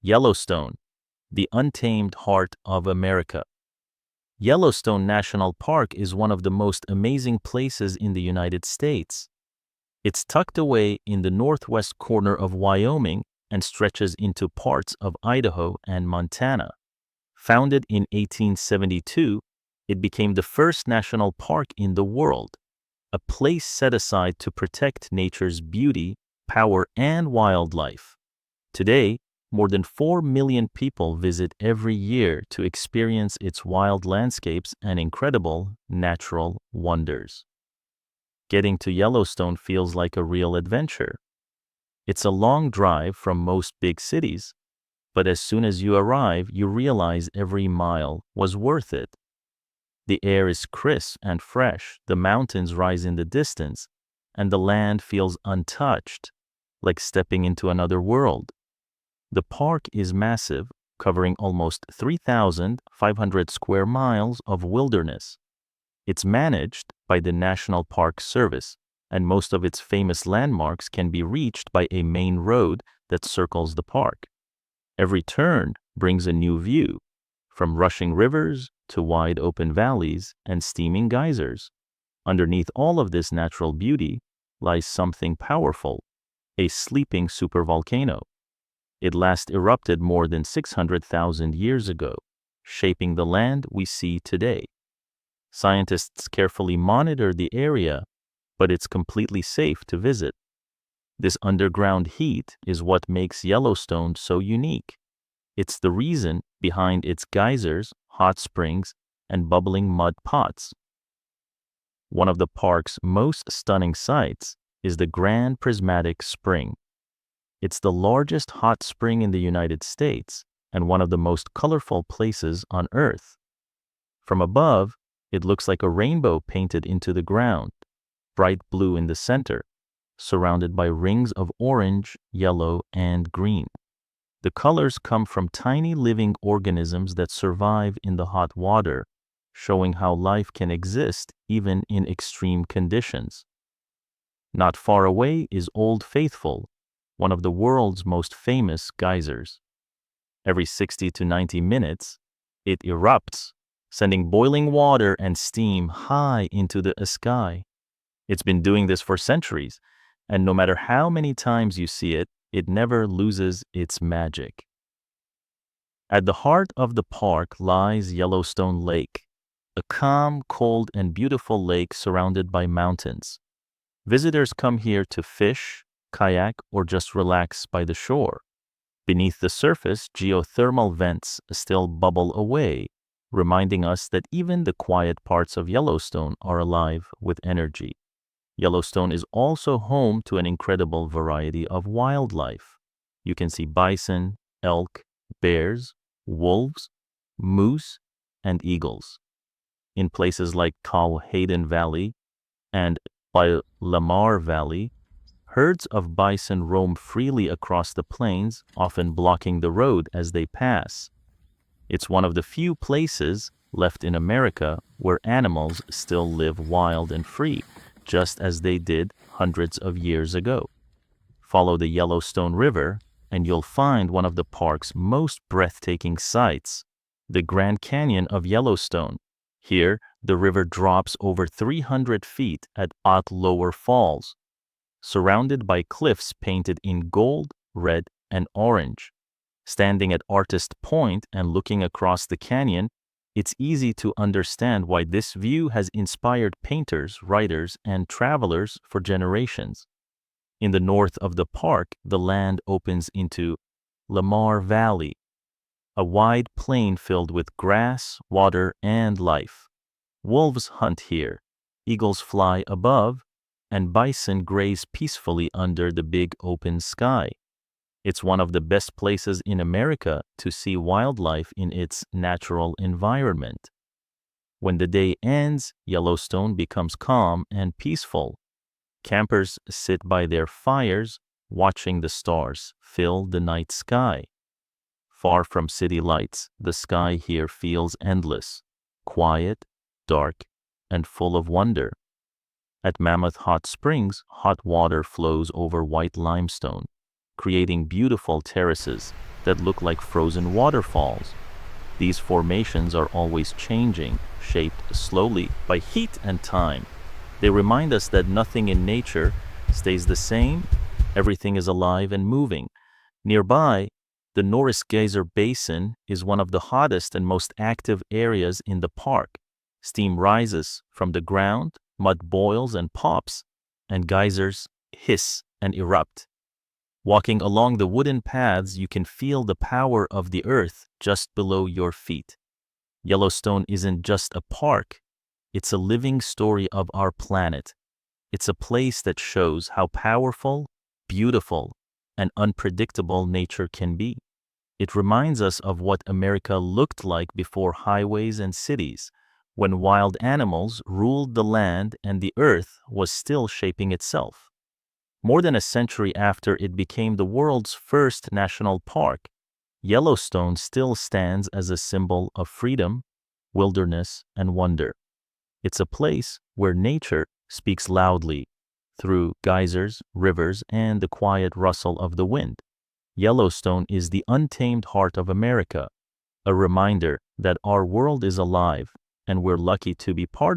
Yellowstone, the Untamed Heart of America. Yellowstone National Park is one of the most amazing places in the United States. It's tucked away in the northwest corner of Wyoming and stretches into parts of Idaho and Montana. Founded in 1872, it became the first national park in the world, a place set aside to protect nature's beauty, power, and wildlife. Today, more than 4 million people visit every year to experience its wild landscapes and incredible natural wonders. Getting to Yellowstone feels like a real adventure. It's a long drive from most big cities, but as soon as you arrive, you realize every mile was worth it. The air is crisp and fresh, the mountains rise in the distance, and the land feels untouched, like stepping into another world. The park is massive, covering almost 3,500 square miles of wilderness. It's managed by the National Park Service, and most of its famous landmarks can be reached by a main road that circles the park. Every turn brings a new view, from rushing rivers to wide open valleys and steaming geysers. Underneath all of this natural beauty lies something powerful, a sleeping supervolcano. It last erupted more than 600,000 years ago, shaping the land we see today. Scientists carefully monitor the area, but it's completely safe to visit. This underground heat is what makes Yellowstone so unique. It's the reason behind its geysers, hot springs, and bubbling mud pots. One of the park's most stunning sights is the Grand Prismatic Spring. It's the largest hot spring in the United States and one of the most colorful places on Earth. From above, it looks like a rainbow painted into the ground, bright blue in the center, surrounded by rings of orange, yellow, and green. The colors come from tiny living organisms that survive in the hot water, showing how life can exist even in extreme conditions. Not far away is Old Faithful, one of the world's most famous geysers. Every 60 to 90 minutes, it erupts, sending boiling water and steam high into the sky. It's been doing this for centuries, and no matter how many times you see it, it never loses its magic. At the heart of the park lies Yellowstone Lake, a calm, cold, and beautiful lake surrounded by mountains. Visitors come here to fish, kayak, or just relax by the shore. Beneath the surface, geothermal vents still bubble away, reminding us that even the quiet parts of Yellowstone are alive with energy. Yellowstone is also home to an incredible variety of wildlife. You can see bison, elk, bears, wolves, moose, and eagles. In places like Hayden Valley and by Lamar Valley, herds of bison roam freely across the plains, often blocking the road as they pass. It's one of the few places left in America where animals still live wild and free, just as they did hundreds of years ago. Follow the Yellowstone River, and you'll find one of the park's most breathtaking sights, the Grand Canyon of Yellowstone. Here, the river drops over 300 feet at Lower Falls, surrounded by cliffs painted in gold, red, and orange. Standing at Artist Point and looking across the canyon, it's easy to understand why this view has inspired painters, writers, and travelers for generations. In the north of the park, the land opens into Lamar Valley, a wide plain filled with grass, water, and life. Wolves hunt here, eagles fly above, and bison graze peacefully under the big open sky. It's one of the best places in America to see wildlife in its natural environment. When the day ends, Yellowstone becomes calm and peaceful. Campers sit by their fires, watching the stars fill the night sky. Far from city lights, the sky here feels endless, quiet, dark, and full of wonder. At Mammoth Hot Springs, hot water flows over white limestone, creating beautiful terraces that look like frozen waterfalls. These formations are always changing, shaped slowly by heat and time. They remind us that nothing in nature stays the same, everything is alive and moving. Nearby, the Norris Geyser Basin is one of the hottest and most active areas in the park. Steam rises from the ground, mud boils and pops, and geysers hiss and erupt. Walking along the wooden paths, you can feel the power of the earth just below your feet. Yellowstone isn't just a park, it's a living story of our planet. It's a place that shows how powerful, beautiful, and unpredictable nature can be. It reminds us of what America looked like before highways and cities, when wild animals ruled the land and the earth was still shaping itself. More than a century after it became the world's first national park, Yellowstone still stands as a symbol of freedom, wilderness, and wonder. It's a place where nature speaks loudly through geysers, rivers, and the quiet rustle of the wind. Yellowstone is the untamed heart of America, a reminder that our world is alive and we're lucky to be part of it.